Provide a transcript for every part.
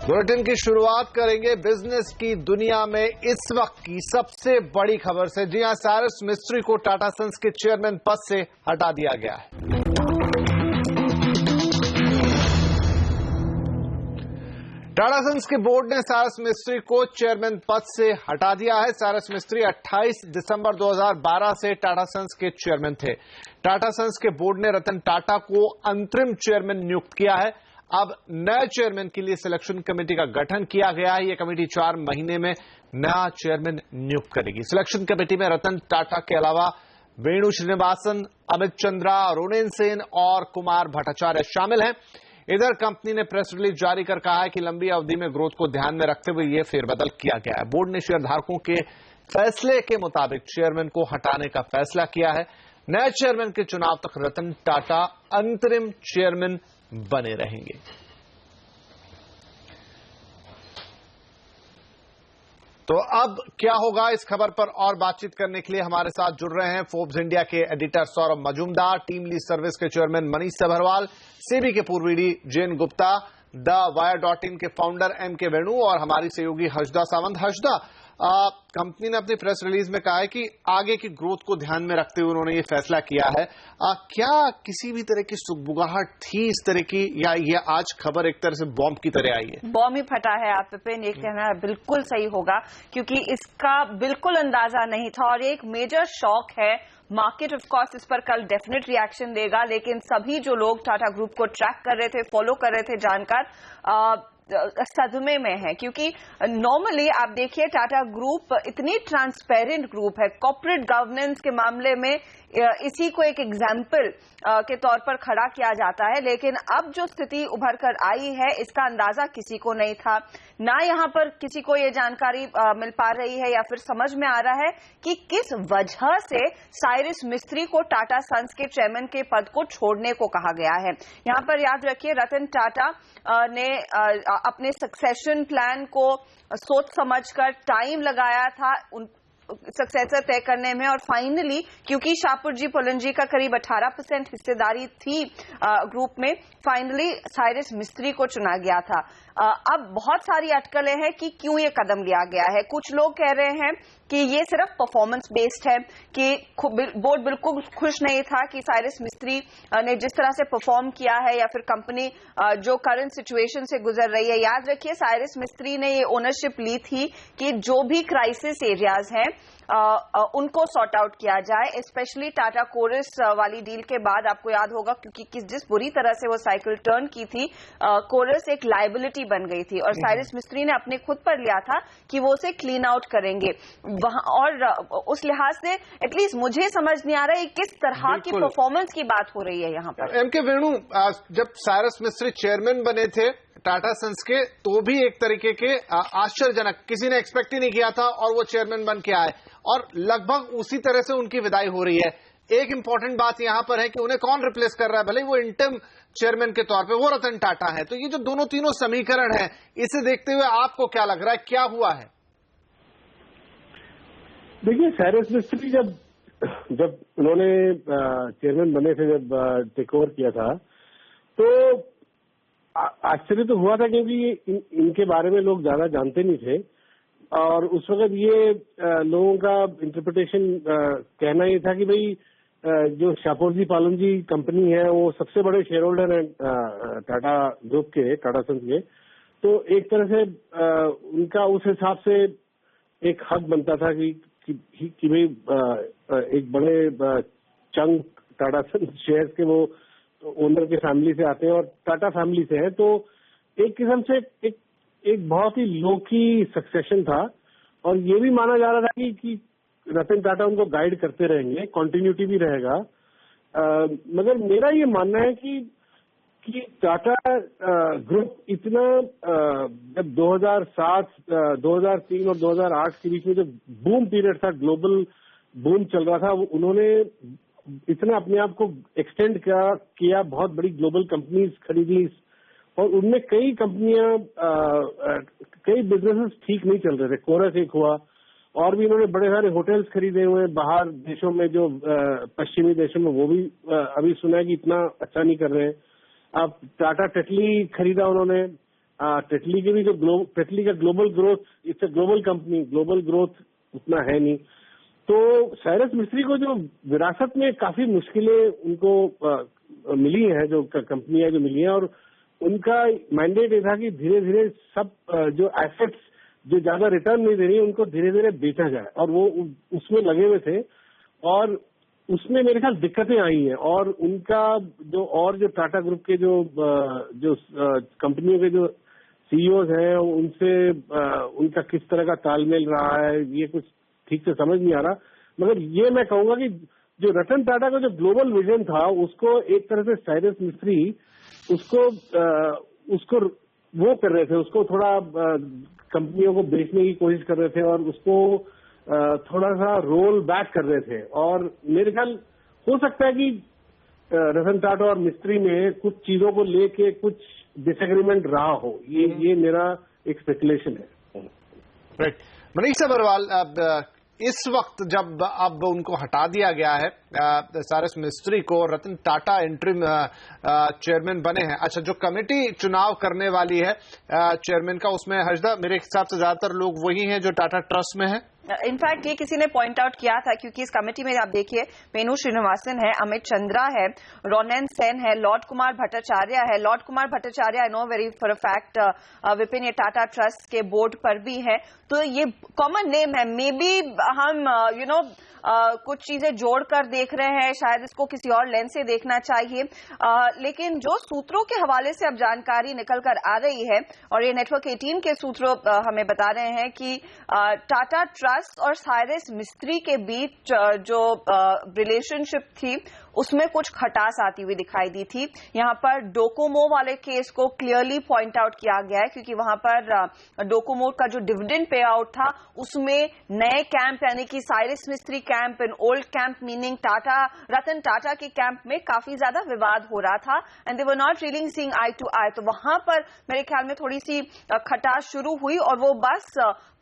Bulletin की शुरुआत करेंगे बिजनेस की दुनिया में इस वक्त की सबसे बड़ी खबर से। जी हां, साइरस मिस्त्री को टाटा सन्स के चेयरमैन पद से हटा दिया गया है। टाटा सन्स के बोर्ड ने साइरस मिस्त्री को चेयरमैन पद से हटा दिया है। साइरस मिस्त्री 28 दिसंबर 2012 से टाटा सन्स के चेयरमैन थे। टाटा सन्स के बोर्ड ने रतन टाटा को अंतरिम चेयरमैन नियुक्त किया है। अब नए चेयरमैन के लिए सिलेक्शन कमेटी का गठन किया गया है। यह कमेटी 4 महीने में नया चेयरमैन नियुक्त करेगी। सिलेक्शन कमेटी में रतन टाटा के अलावा वेणु श्रीनिवासन, अमित चंद्रा, रोनेन सेन और कुमार भट्टाचार्य शामिल हैं। इधर कंपनी ने प्रेस रिलीज जारी कर कहा है कि लंबी अवधि में ग्रोथ को ध्यान में रखते हुए यह फेरबदल किया गया है। बोर्ड ने शेयरधारकों के फैसले के मुताबिक चेयरमैन को हटाने का फैसला किया है। नए चेयरमैन के चुनाव तक रतन टाटा अंतरिम चेयरमैन बने रहेंगे। तो अब क्या होगा, इस खबर पर और बातचीत करने के लिए हमारे साथ जुड़ रहे हैं फोर्ब्स इंडिया के editor Saurabh Majumdar, team lease service के चेयरमैन मनीष सभरवाल, सेबी के पूर्व ईडी जैन गुप्ता, द वायर.इन के फाउंडर एम.के. वेणु और हमारी सहयोगी हर्षदा सावंत। हर्षदा, कंपनी ने अपनी प्रेस रिलीज में कहा है कि आगे की ग्रोथ को ध्यान में रखते हुए उन्होंने ये फैसला किया है। क्या किसी भी तरह की सुगबुगाहट थी इस तरह की, या ये आज खबर एक तरह से बॉम्ब की तरह आई है? बॉम्ब ही फटा है आप पे, ये कहना बिल्कुल सही होगा, क्योंकि इसका बिल्कुल अंदाजा नहीं था और एक मेजर शॉक है। मार्केट ऑफ कोर्स इस पर कल डेफिनेट रिएक्शन देगा, लेकिन सभी जो लोग टाटा ग्रुप को ट्रैक कर रहे थे, फॉलो कर रहे थे, जानकर सदमे में है। क्योंकि नॉर्मली आप देखिए टाटा ग्रुप इतनी ट्रांसपेरेंट ग्रुप है, कॉर्पोरेट गवर्नेंस के मामले में इसी को एक एग्जाम्पल के तौर पर खड़ा किया जाता है। लेकिन अब जो स्थिति उभर कर आई है, इसका अंदाजा किसी को नहीं था। ना यहां पर किसी को ये जानकारी मिल पा रही है या फिर समझ में आ रहा है कि किस वजह से साइरस मिस्त्री को टाटा सन्स के चेयरमैन के पद को छोड़ने को कहा गया है। यहां पर याद रखिए, रतन टाटा ने अपने सक्सेशन प्लान को सोच समझकर टाइम लगाया था सक्सेसर तय करने में, और फाइनली क्योंकि शाहपुरजी पुलंजी का करीब 18% हिस्सेदारी थी ग्रुप में, फाइनली साइरस मिस्त्री को चुना गया था। अब बहुत सारी अटकलें हैं कि क्यों ये कदम लिया गया है। कुछ लोग कह रहे हैं कि ये सिर्फ परफॉर्मेंस बेस्ड है, कि बोर्ड बिल्कुल खुश नहीं था कि साइरस मिस्त्री ने जिस तरह से परफॉर्म किया है, या फिर कंपनी जो करंट सिचुएशन से गुजर रही है। याद रखिए, साइरस मिस्त्री ने ये ओनरशिप ली थी कि जो भी क्राइसिस एरियाज हैं उनको सॉर्ट आउट किया जाए, स्पेशली टाटा कोरस वाली डील के बाद। आपको याद होगा, क्योंकि जिस बुरी तरह से वो साइकिल टर्न की थी, कोरस एक लायबिलिटी बन गई थी और साइरस मिस्त्री ने अपने खुद पर लिया था कि वो उसे क्लीन आउट करेंगे वहां। और उस लिहाज से एटलीस्ट मुझे समझ नहीं आ रहा है किस तरह की परफॉर्मेंस की बात हो रही है यहाँ पर। एम.के. वेणु, जब साइरस मिस्त्री चेयरमैन बने थे टाटा सन्स के, तो भी एक तरीके के आश्चर्यजनक, किसी ने एक्सपेक्ट ही नहीं किया था और वो चेयरमैन बन के आए, और लगभग उसी तरह से उनकी विदाई हो रही है। एक इंपॉर्टेंट बात यहां पर है कि उन्हें कौन रिप्लेस कर रहा है, भले वो इंटर्म चेयरमैन के तौर पे वो रतन टाटा है। तो ये जो दोनों तीनों समीकरण है, इसे देखते हुए आपको क्या लग रहा है, क्या हुआ है? देखिए, साइरस मिस्त्री जब उन्होंने चेयरमैन बने थे, जब टेक ओवर किया था, तो आश्चर्य तो हुआ था, क्योंकि इनके बारे में लोग ज्यादा जानते नहीं थे। और उस वक्त ये लोगों का इंटरप्रिटेशन कहना ये था कि भाई जो शाहपुरजी पालमजी कंपनी है, वो सबसे बड़े शेयर होल्डर हैं टाटा ग्रुप के, टाटा सन्स के। तो एक तरह से उनका उस हिसाब से एक हक बनता था कि भाई एक बड़े चंक टाटा सन्स शेयर के वो ओनर के फैमिली से आते हैं और टाटा फैमिली से हैं। तो एक किस्म से एक बहुत ही लोकी सक्सेशन था, और ये भी माना जा रहा था कि रतन टाटा उनको गाइड करते रहेंगे, कंटिन्यूटी भी रहेगा। मगर मेरा ये मानना है कि टाटा ग्रुप इतना जब 2007, 2003 और 2008 के बीच में जो बूम पीरियड था, ग्लोबल बूम चल रहा था, उन्होंने इतना अपने आप को एक्सटेंड किया, बहुत बड़ी ग्लोबल कंपनीज खरीदी, और उनमें कई कंपनियां, कई बिजनेसेस ठीक नहीं चल रहे थे। कोरस एक हुआ, और भी इन्होंने बड़े सारे होटल्स खरीदे हुए बाहर देशों में, जो पश्चिमी देशों में, वो भी अभी सुना है कि इतना अच्छा नहीं कर रहे हैं। अब टाटा टेटली खरीदा उन्होंने, टेटली की भी जो टेटली का global growth, it's a global company, global growth उतना है नहीं। तो साइरस मिस्त्री को जो विरासत में काफी मुश्किलें उनको मिली हैं, जो कंपनियां जो मिली हैं, और उनका मैंडेट ये था कि धीरे धीरे सब जो एसेट्स जो ज्यादा रिटर्न नहीं दे रही उनको धीरे धीरे बेचा जाए, और वो उसमें लगे हुए थे। और उसमें मेरे ख्याल दिक्कतें आई हैं, और उनका जो टाटा ग्रुप के जो कंपनियों के जो सीईओज हैं उनसे उनका किस तरह का तालमेल रहा है, ये कुछ ठीक से समझ नहीं आ रहा। मगर ये मैं कहूंगा कि जो रतन टाटा का जो ग्लोबल विजन था उसको एक तरह से साइरस मिस्त्री उसको वो कर रहे थे, उसको थोड़ा कंपनियों को बेचने की कोशिश कर रहे थे, और उसको थोड़ा सा रोल बैक कर रहे थे। और मेरे ख्याल हो सकता है कि रतन टाटा और मिस्त्री में कुछ चीजों को लेके कुछ डिसएग्रीमेंट रहा हो, ये मेरा एक स्पेकुलेशन है। राइट। मनीष अग्रवाल, इस वक्त जब अब उनको हटा दिया गया है, साइरस मिस्त्री को, रतन टाटा इंटरिम चेयरमैन बने हैं। अच्छा, जो कमेटी चुनाव करने वाली है चेयरमैन का, उसमें हर्षदा मेरे हिसाब से ज्यादातर लोग वही हैं जो टाटा ट्रस्ट में हैं। इनफैक्ट ये किसी ने पॉइंट आउट किया था, क्योंकि इस कमेटी में आप देखिए मेनू श्रीनिवासन है, अमित चंद्रा है, रोनेन सेन है, लॉर्ड कुमार भट्टाचार्य है। Lord Kumar Bhattacharya I know very for a fact Vipin ये टाटा ट्रस्ट के बोर्ड पर भी है, तो ये कॉमन नेम है। मे बी हम कुछ चीजें जोड़कर देख रहे हैं, शायद इसको किसी और लेंस से देखना चाहिए, लेकिन जो सूत्रों के हवाले से अब जानकारी निकल कर आ रही है, और ये नेटवर्क 18 के सूत्रों हमें बता रहे हैं कि टाटा ट्रस्ट और साइरस मिस्त्री के बीच जो रिलेशनशिप थी उसमें कुछ खटास आती हुई दिखाई दी थी। यहां पर डोकोमो वाले केस को क्लियरली पॉइंट आउट किया गया है, क्योंकि वहां पर डोकोमो का जो डिविडेंड पे आउट था उसमें नए कैंप यानी कि Cyrus Mistry camp and old camp meaning Ratan Tata के कैंप में काफी ज्यादा विवाद हो रहा था, and they were not really seeing eye to eye. तो वहां पर मेरे ख्याल में थोड़ी सी खटास शुरू हुई, और वो बस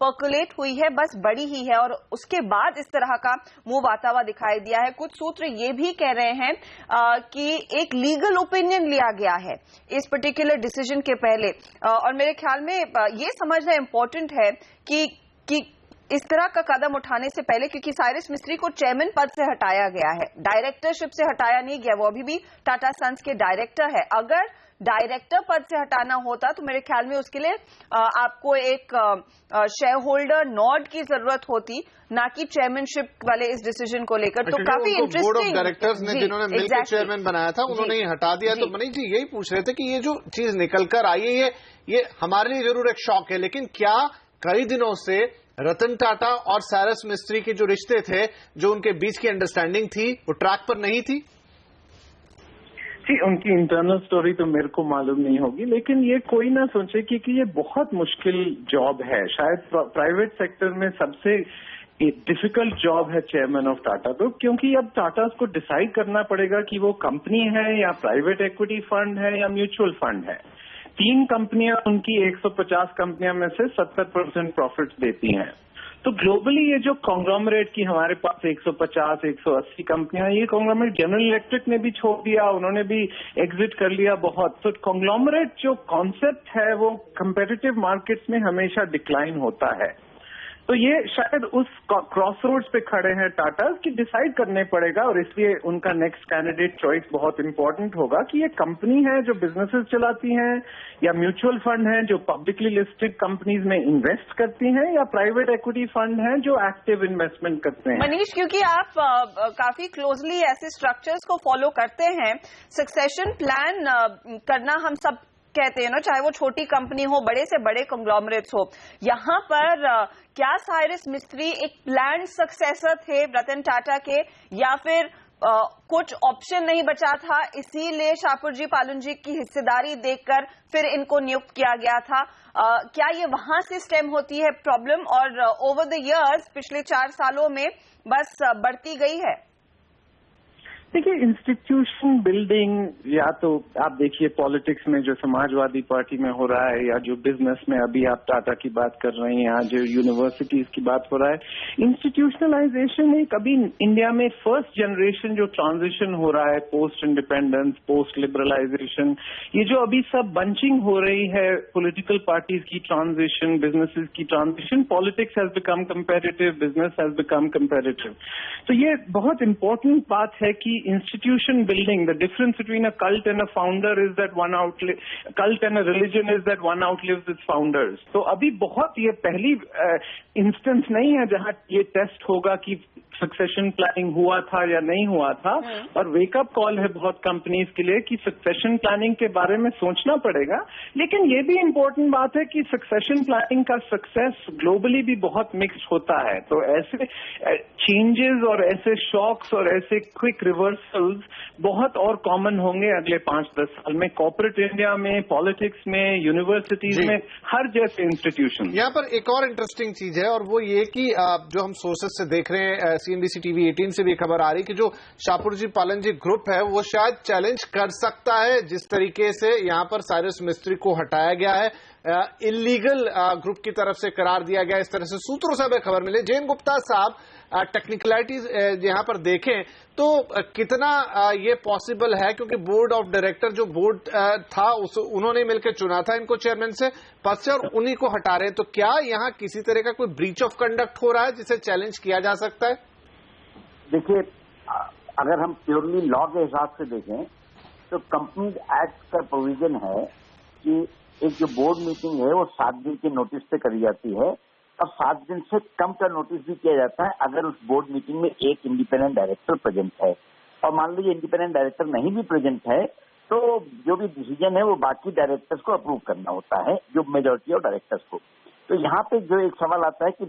पर्कुलेट हुई है, बस बड़ी ही है, और उसके बाद इस तरह का मूव आता हुआ दिखाई दिया है। कुछ सूत्र ये भी कह रहे हैं कि एक लीगल ओपिनियन लिया गया है इस पर्टिकुलर डिसीजन के पहले, और मेरे ख्याल में ये समझना इंपॉर्टेंट है कि इस तरह का कदम उठाने से पहले, क्योंकि साइरस मिस्त्री को चेयरमैन पद से हटाया गया है, डायरेक्टरशिप से हटाया नहीं गया, वो अभी भी टाटा सन्स के डायरेक्टर है। अगर डायरेक्टर पद से हटाना होता तो मेरे ख्याल में उसके लिए आपको एक शेयर होल्डर नॉड की जरूरत होती, ना कि चेयरमैनशिप वाले इस डिसीजन को लेकर। तो काफी इंटरेस्टिंग बोर्ड ऑफ डायरेक्टर्स ने जिन्होंने मिलकर चेयरमैन बनाया था उन्होंने ही हटा दिया। तो मनीष जी यही पूछ रहे थे कि ये जो चीज निकल कर आई है ये हमारे लिए जरूर एक शॉक है, लेकिन क्या कई दिनों से रतन टाटा और साइरस मिस्त्री के जो रिश्ते थे, जो उनके बीच की अंडरस्टैंडिंग थी, वो ट्रैक पर नहीं थी? जी, उनकी इंटरनल स्टोरी तो मेरे को मालूम नहीं होगी, लेकिन ये कोई ना सोचे कि ये बहुत मुश्किल जॉब है। शायद प्राइवेट सेक्टर में सबसे डिफिकल्ट जॉब है चेयरमैन ऑफ टाटा ग्रुप, क्योंकि अब टाटा को डिसाइड करना पड़ेगा कि वो कंपनी है या प्राइवेट इक्विटी फंड है या म्यूचुअल फंड है। 3 कंपनियां उनकी 150 कंपनियां में से 70% प्रॉफिट देती हैं। तो ग्लोबली ये जो कॉन्ग्लोमरेट की हमारे पास 150-180 कंपनियां, ये कॉन्ग्लोमरेट जनरल इलेक्ट्रिक ने भी छोड़ दिया, उन्होंने भी एग्जिट कर लिया बहुत। तो कॉन्ग्लोमरेट जो कॉन्सेप्ट है वो कंपेटिटिव मार्केट्स में हमेशा डिक्लाइन होता है। तो ये शायद उस क्रॉस रोड्स पे खड़े हैं टाटा कि डिसाइड करने पड़ेगा, और इसलिए उनका नेक्स्ट कैंडिडेट चॉइस बहुत इंपॉर्टेंट होगा कि ये कंपनी है जो बिजनेसेस चलाती हैं, या म्यूचुअल फंड है जो पब्लिकली लिस्टेड कंपनीज में इन्वेस्ट करती हैं, या प्राइवेट इक्विटी फंड है जो एक्टिव इन्वेस्टमेंट करते हैं। मनीष, क्योंकि आप काफी क्लोजली ऐसे स्ट्रक्चर्स को फॉलो करते हैं, सक्सेशन प्लान करना हम सब कहते हैं ना, चाहे वो छोटी कंपनी हो, बड़े से बड़े कंग्लोमरेट्स हो। यहाँ पर क्या साइरस मिस्त्री एक प्लान सक्सेसर थे रतन टाटा के, या फिर कुछ ऑप्शन नहीं बचा था इसीलिए शाहपुर जी पालुन जी की हिस्सेदारी देखकर फिर इनको नियुक्त किया गया था? क्या ये वहां से स्टेम होती है प्रॉब्लम, और ओवर द इयर्स पिछले 4 सालों में बस बढ़ती गई है? देखिए, इंस्टीट्यूशन बिल्डिंग, या तो आप देखिए पॉलिटिक्स में जो समाजवादी पार्टी में हो रहा है, या जो बिजनेस में अभी आप टाटा की बात कर रहे हैं, या जो यूनिवर्सिटीज की बात हो रहा है, इंस्टीट्यूशनलाइजेशन एक अभी इंडिया में फर्स्ट जनरेशन जो ट्रांजिशन हो रहा है, पोस्ट इंडिपेंडेंस, पोस्ट लिबरलाइजेशन, ये जो अभी सब बंचिंग हो रही है, पॉलिटिकल पार्टीज की ट्रांजिशन, बिजनेसेस की transition, politics has become comparative, business has become comparative. तो ये बहुत इंपॉर्टेंट बात है कि institution building, the difference between a cult and a founder is that cult and a religion is that one outlives its founders. तो अभी बहुत ये पहली इंस्टेंस नहीं है जहां ये टेस्ट होगा कि सक्सेशन प्लानिंग हुआ था या नहीं हुआ था, और वेकअप कॉल है बहुत कंपनीज के लिए कि सक्सेशन प्लानिंग के बारे में सोचना पड़ेगा। लेकिन ये भी इम्पोर्टेंट बात है कि सक्सेशन प्लानिंग का सक्सेस ग्लोबली भी बहुत मिक्स्ड होता है। तो ऐसे चेंजेस और ऐसे शॉक्स और ऐसे क्विक रिवर्सल्स बहुत और कॉमन होंगे अगले 5-10 साल में, कॉर्पोरेट इंडिया में, पॉलिटिक्स में, यूनिवर्सिटीज में, हर जैसे इंस्टीट्यूशन। यहाँ पर एक और इंटरेस्टिंग चीज है, और वो ये कि जो हम सोर्सेस से देख रहे हैं, CNBC TV 18 से भी खबर आ रही कि जो शाहपुरजी पालनजी ग्रुप है वो शायद चैलेंज कर सकता है जिस तरीके से यहाँ पर साइरस मिस्त्री को हटाया गया है, इलीगल ग्रुप की तरफ से करार दिया गया, इस तरह से सूत्रों से हमें खबर मिली। जैन गुप्ता साहब, टेक्निकलिटीज यहाँ पर देखें तो कितना ये पॉसिबल है, क्योंकि बोर्ड ऑफ डायरेक्टर जो बोर्ड था उन्होंने मिलकर चुना था इनको चेयरमैन से पद से, और उन्हीं को हटा रहे हैं, तो क्या यहाँ किसी तरह का कोई ब्रीच ऑफ कंडक्ट हो रहा है जिसे चैलेंज किया जा सकता है? देखिए, अगर हम प्योरली लॉ के हिसाब से देखें तो कंपनीज एक्ट का प्रोविजन है कि एक जो बोर्ड मीटिंग है वो 7 दिन के नोटिस पे करी जाती है, और 7 दिन से कम का नोटिस भी किया जाता है अगर उस बोर्ड मीटिंग में एक इंडिपेंडेंट डायरेक्टर प्रेजेंट है। और मान लीजिए इंडिपेंडेंट डायरेक्टर नहीं भी प्रेजेंट है तो जो भी डिसीजन है वो बाकी डायरेक्टर्स को अप्रूव करना होता है, जो मेजोरिटी ऑफ डायरेक्टर्स को। तो यहाँ पे जो एक सवाल आता है कि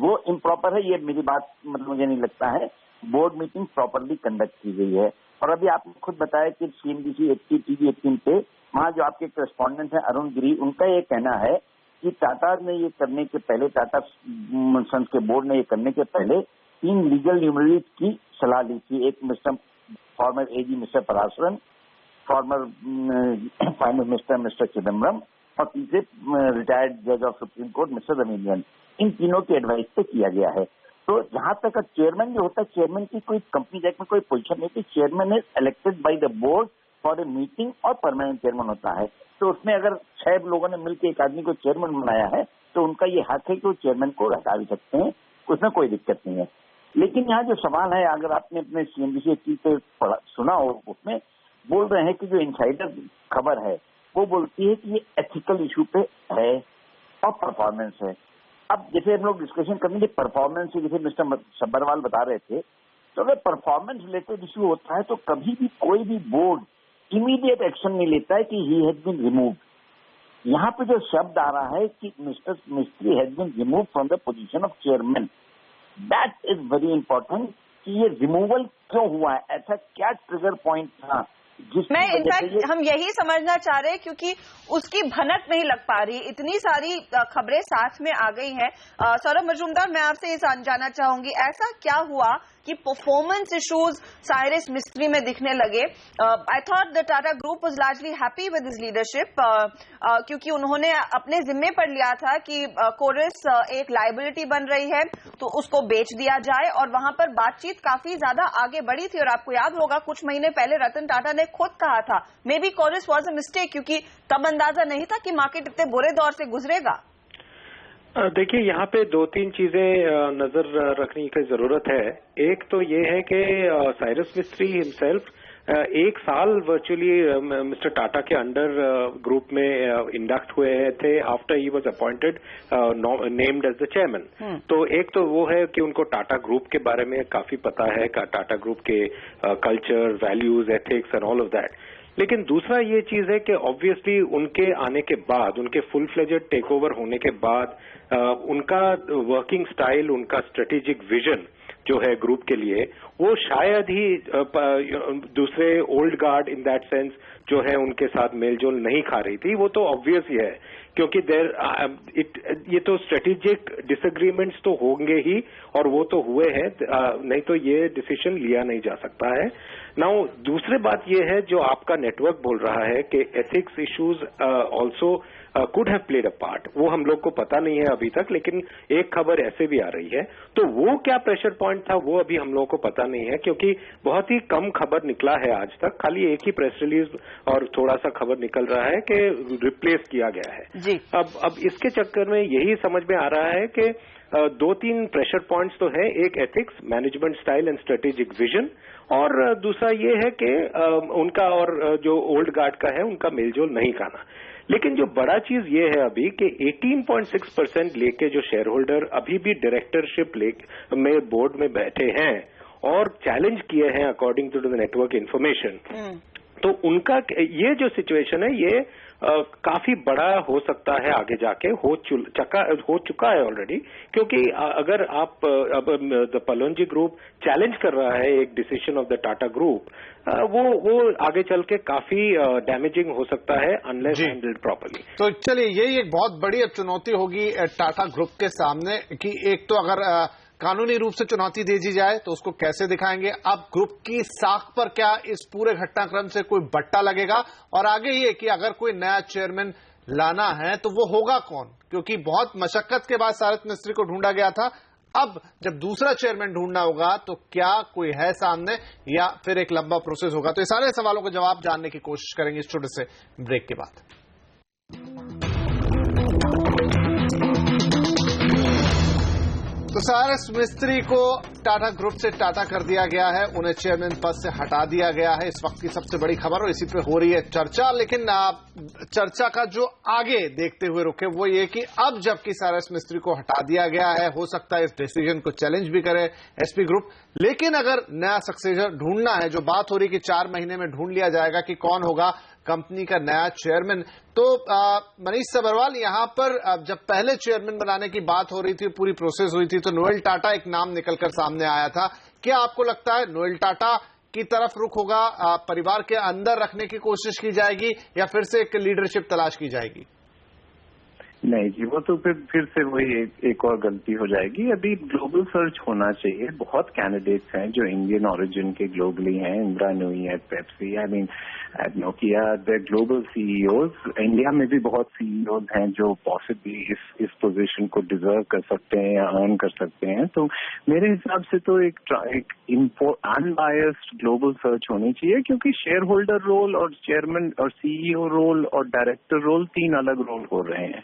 वो इम्प्रॉपर है, ये मेरी बात मतलब मुझे नहीं लगता है। बोर्ड मीटिंग प्रॉपरली कंडक्ट की गई है, और अभी आपने खुद बताया कि CNBC TV 18 पे वहाँ जो आपके करस्पॉन्डेंट हैं अरुण गिरी, उनका ये कहना है कि टाटा ने ये करने के पहले, टाटा सन्स के बोर्ड ने ये करने के पहले 3 लीगल न्यूमरीज की सलाह ली थी। एक former AG mister Parasaran, former finance mister Chidambaram, और तीसरे रिटायर्ड जज of Supreme Court mister Ramanian. इन तीनों की एडवाइस पे किया गया है। तो जहां तक चेयरमैन जो होता है, चेयरमैन की कोई कंपनी एक्ट में कोई पोजीशन नहीं थी। Chairman is elected by the board for a meeting, और परमानेंट चेयरमैन होता है। तो उसमें अगर 6 लोगों ने मिलकर एक आदमी को चेयरमैन बनाया है तो उनका ये हक है कि वो चेयरमैन को हटा भी सकते हैं, उसमें कोई दिक्कत नहीं है। लेकिन यहाँ जो सवाल है, अगर आपने अपने CNBC पे सुना हो, उसमें बोल रहे हैं कि जो इनसाइडर खबर है वो बोलती है कि ये एथिकल इशू पे है और परफॉर्मेंस है। अब जैसे हम लोग डिस्कशन करेंगे परफॉर्मेंस से, जैसे मिस्टर सब्बरवाल बता रहे थे, तो अगर परफॉर्मेंस रिलेटेड इशू होता है तो कभी भी कोई भी बोर्ड इमीडिएट एक्शन नहीं लेता है कि ही हैज बीन रिमूव्ड। यहाँ पे जो शब्द आ रहा है कि Mister Mistry has been remove from the position of chairman, that is very important कि ये रिमूवल क्यों हुआ है, ऐसा क्या ट्रिगर पॉइंट था। मैं इनफैक्ट हम यही समझना चाह रहे हैं क्योंकि उसकी भनक नहीं लग पा रही, इतनी सारी खबरें साथ में आ गई हैं। सौरभ मजूमदार, मैं आपसे ये जानना चाहूंगी, ऐसा क्या हुआ कि परफॉर्मेंस इश्यूज साइरस मिस्त्री में दिखने लगे? I thought the Tata group was largely happy with his leadership, क्योंकि उन्होंने अपने जिम्मे पर लिया था कि कोरस एक लायबिलिटी बन रही है तो उसको बेच दिया जाए, और वहां पर बातचीत काफी ज्यादा आगे बढ़ी थी। और आपको याद होगा कुछ महीने पहले रतन टाटा ने खुद कहा था may be Cyrus was a mistake, क्योंकि तब अंदाजा नहीं था कि मार्केट इतने बुरे दौर से गुजरेगा। देखिए, यहाँ पे 2-3 चीजें नजर रखने की जरूरत है। एक तो ये है कि साइरस मिस्त्री हिमसेल्फ 1 साल वर्चुअली मिस्टर टाटा के अंडर ग्रुप में इंडक्ट हुए थे after he was appointed named as the chairman. तो एक तो वो है कि उनको टाटा ग्रुप के बारे में काफी पता है, टाटा ग्रुप के culture, values, ethics and all of that. लेकिन दूसरा ये चीज है कि ऑब्वियसली उनके आने के बाद, उनके फुल फ्लेजेड टेक ओवर होने के बाद उनका वर्किंग स्टाइल, उनका स्ट्रेटेजिक विजन जो है ग्रुप के लिए, वो शायद ही दूसरे old guard in that sense जो है उनके साथ मेलजोल नहीं खा रही थी। वो तो ऑब्वियस ही है, क्योंकि ये तो स्ट्रेटेजिक डिसएग्रीमेंट्स तो होंगे ही, और वो तो हुए हैं, नहीं तो ये डिसीजन लिया नहीं जा सकता है। नाउ दूसरी बात ये है जो आपका नेटवर्क बोल रहा है कि ethics issues also could have played a part, वो हम लोग को पता नहीं है अभी तक, लेकिन एक खबर ऐसे भी आ रही है। तो वो क्या प्रेशर पॉइंट था वो अभी हम लोगों को पता नहीं है, क्योंकि बहुत ही कम खबर निकला है आज तक, खाली एक ही प्रेस रिलीज और थोड़ा सा खबर निकल रहा है कि रिप्लेस किया गया है जी। अब इसके चक्कर में यही समझ में आ रहा है कि 2-3 प्रेशर पॉइंट्स तो है, एक ethics, management style and strategic vision, और दूसरा ये है कि उनका और जो ओल्ड गार्ड का है उनका मेलजोल नहीं खाना। लेकिन जो बड़ा चीज ये है अभी कि 18.6% लेके जो शेयर होल्डर अभी भी डायरेक्टरशिप में बोर्ड में बैठे हैं और चैलेंज किए हैं according to the network information, तो उनका ये जो सिचुएशन है ये काफी बड़ा हो सकता है आगे जाके, हो चुका है ऑलरेडी, क्योंकि अगर आप अब द पलोन्जी ग्रुप चैलेंज कर रहा है एक decision of the Tata group, वो आगे चल के काफी डैमेजिंग हो सकता है अनलेस हैंडल्ड प्रॉपर्ली। तो चलिए यही एक बहुत बड़ी अब चुनौती होगी टाटा ग्रुप के सामने कि एक तो अगर कानूनी रूप से चुनौती दे दी जाए तो उसको कैसे दिखाएंगे, अब ग्रुप की साख पर क्या इस पूरे घटनाक्रम से कोई बट्टा लगेगा, और आगे ये कि अगर कोई नया चेयरमैन लाना है तो वो होगा कौन, क्योंकि बहुत मशक्कत के बाद सारस मिस्त्री को ढूंढा गया था, अब जब दूसरा चेयरमैन ढूंढना होगा तो क्या कोई है सामने या फिर एक लंबा प्रोसेस होगा। तो ये सारे सवालों का जवाब जानने की कोशिश करेंगे इस छोटे से ब्रेक के बाद। तो सारस मिस्त्री को टाटा ग्रुप से टाटा कर दिया गया है, उन्हें चेयरमैन पद से हटा दिया गया है, इस वक्त की सबसे बड़ी खबर, और इसी पे हो रही है चर्चा। लेकिन चर्चा का जो आगे देखते हुए रुखे वो ये कि अब जबकि सारस मिस्त्री को हटा दिया गया है, हो सकता है इस डिसीजन को चैलेंज भी करे एसपी ग्रुप, लेकिन अगर नया सक्सेसर ढूंढना है, जो बात हो रही कि 4 महीने में ढूंढ लिया जाएगा कि कौन होगा कंपनी का नया चेयरमैन, तो मनीष सब्रवाल, यहां पर जब पहले चेयरमैन बनाने की बात हो रही थी, पूरी प्रोसेस हुई थी, तो नोएल टाटा एक नाम निकलकर सामने आया था। क्या आपको लगता है नोएल टाटा की तरफ रुख होगा, परिवार के अंदर रखने की कोशिश की जाएगी या फिर से एक लीडरशिप तलाश की जाएगी? नहीं जी, वो तो फिर से वही एक और गलती हो जाएगी। अभी ग्लोबल सर्च होना चाहिए, बहुत कैंडिडेट्स हैं जो इंडियन ओरिजिन के ग्लोबली हैं, इंदिरा नूई है, Pepsi, I mean Nokia, the global CEOs. India में भी बहुत सीईओज हैं जो पॉसिबली इस पोजीशन को डिजर्व कर सकते हैं या अर्न कर सकते हैं। तो मेरे हिसाब से तो एक अनबायस्ड ग्लोबल सर्च होनी चाहिए, क्योंकि शेयर होल्डर रोल और चेयरमैन और सीईओ रोल और डायरेक्टर रोल 3 अलग रोल हो रहे हैं।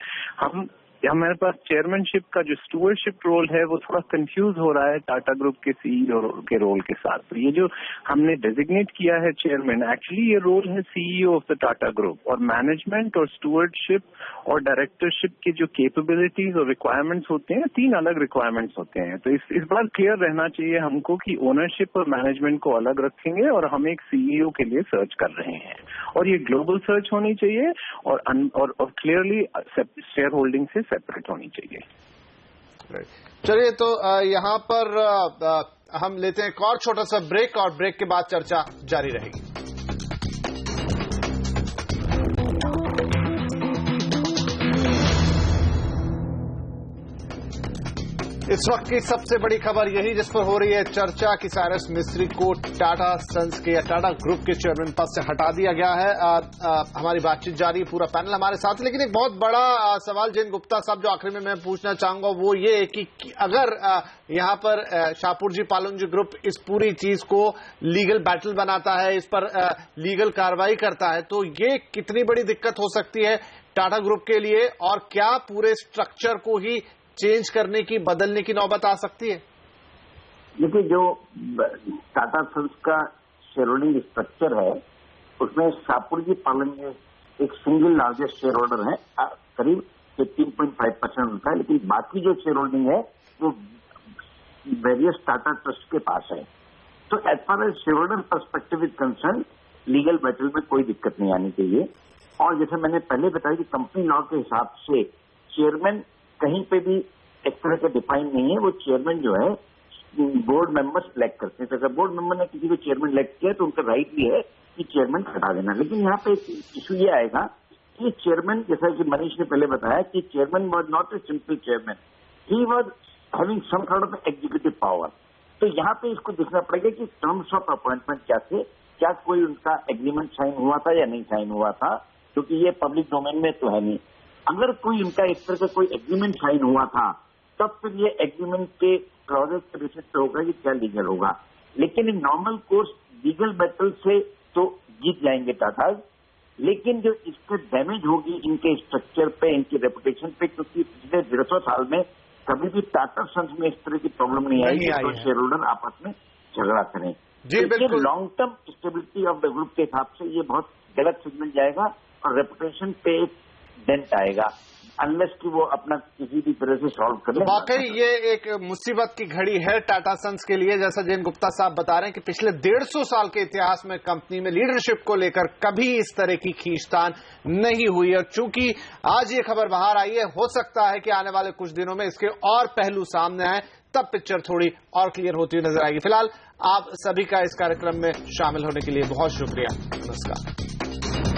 हमारे पास चेयरमैनशिप का जो स्टूअर्डशिप रोल है वो थोड़ा कंफ्यूज हो रहा है टाटा ग्रुप के सीईओ के रोल के साथ। तो ये जो हमने डेजिग्नेट किया है चेयरमैन, एक्चुअली ये रोल है CEO of the Tata group, और मैनेजमेंट और स्टूअर्डशिप और डायरेक्टरशिप की जो कैपेबिलिटीज और रिक्वायरमेंट्स होते हैं, 3 अलग रिक्वायरमेंट्स होते हैं। तो इस बार क्लियर रहना चाहिए हमको कि ओनरशिप और मैनेजमेंट को अलग रखेंगे और हम एक सीईओ के लिए सर्च कर रहे हैं, और ये ग्लोबल सर्च होनी चाहिए और क्लियरली शेयर होल्डिंग से सेपरेट होनी चाहिए। चलिए, तो यहाँ पर हम लेते हैं एक और छोटा सा ब्रेक, और ब्रेक के बाद चर्चा जारी रहेगी। इस वक्त की सबसे बड़ी खबर यही जिस पर हो रही है चर्चा कि सारस मिस्त्री को टाटा सन्स के या टाटा ग्रुप के चेयरमैन पद से हटा दिया गया है। हमारी बातचीत जारी, पूरा पैनल हमारे साथ, लेकिन एक बहुत बड़ा सवाल जैन गुप्ता साहब जो आखिरी में मैं पूछना चाहूंगा वो ये है कि अगर यहां पर शाहपुर जी पालोनजी ग्रुप इस पूरी चीज को लीगल बैटल बनाता है, इस पर लीगल कार्रवाई करता है, तो ये कितनी बड़ी दिक्कत हो सकती है टाटा ग्रुप के लिए, और क्या पूरे स्ट्रक्चर को ही चेंज करने की, बदलने की नौबत आ सकती है? देखिए, जो टाटा सन्स का शेयर होल्डिंग स्ट्रक्चर है उसमें शाहपुर जी पालोनजी एक सिंगल लार्जेस्ट शेयर होल्डर है, करीब 15.5% उनका है, लेकिन बाकी जो शेयर होल्डिंग है वो वेरियस टाटा ट्रस्ट के पास है। तो as far as shareholder perspective is concern, legal battle में कोई दिक्कत नहीं आनी चाहिए। और जैसे मैंने पहले बताया कि कंपनी लॉ के हिसाब से चेयरमैन कहीं पे भी एक तरह का डिफाइन नहीं है, वो चेयरमैन जो है बोर्ड मेंबर सिलेक्ट करते हैं। तो अगर बोर्ड मेंबर ने किसी को चेयरमैन इलेक्ट किया तो उनका राइट भी है कि चेयरमैन हटा देना। लेकिन यहाँ पे इशू ये आएगा कि चेयरमैन, जैसा कि मनीष ने पहले बताया कि chairman was not a simple chairman, he was having some kind of executive power. तो यहाँ पे इसको देखना पड़ेगा कि टर्म्स ऑफ अपॉइंटमेंट क्या थे, क्या कोई उनका एग्रीमेंट साइन हुआ था या नहीं साइन हुआ था, क्योंकि ये पब्लिक डोमेन में तो है नहीं। अगर कोई उनका इस तरह का कोई एग्रीमेंट साइन हुआ था तब फिर ये एग्रीमेंट के क्लॉजेज के बेसिस पे होगा कि क्या लीगल होगा। लेकिन in normal course legal battle से तो जीत जाएंगे टाटा, लेकिन जो इससे डैमेज होगी इनके स्ट्रक्चर पे, इनकी रेपुटेशन पे, क्योंकि पिछले 150 साल में कभी भी टाटा सन्स में इस तरह की प्रॉब्लम नहीं आई तो शेयर होल्डर आपस में झगड़ा करें। जी बिल्कुल। Long term stability of the group के हिसाब से ये बहुत गलत सिग्नल जाएगा और रेपुटेशन पे एक डेंट आएगा, अनलेस कि वो अपना किसी भी तरह से सॉल्व कर ले। वाकई ये एक मुसीबत की घड़ी है टाटा सन्स के लिए। जैसा जैन गुप्ता साहब बता रहे हैं कि पिछले 150 साल के इतिहास में कंपनी में लीडरशिप को लेकर कभी इस तरह की खींचतान नहीं हुई है। चूंकि आज ये खबर बाहर आई है, हो सकता है कि आने वाले कुछ दिनों में इसके और पहलू सामने आए, तब पिक्चर थोड़ी और क्लियर होती हुई नजर आएगी। फिलहाल आप सभी का इस कार्यक्रम में शामिल होने के लिए बहुत शुक्रिया। नमस्कार।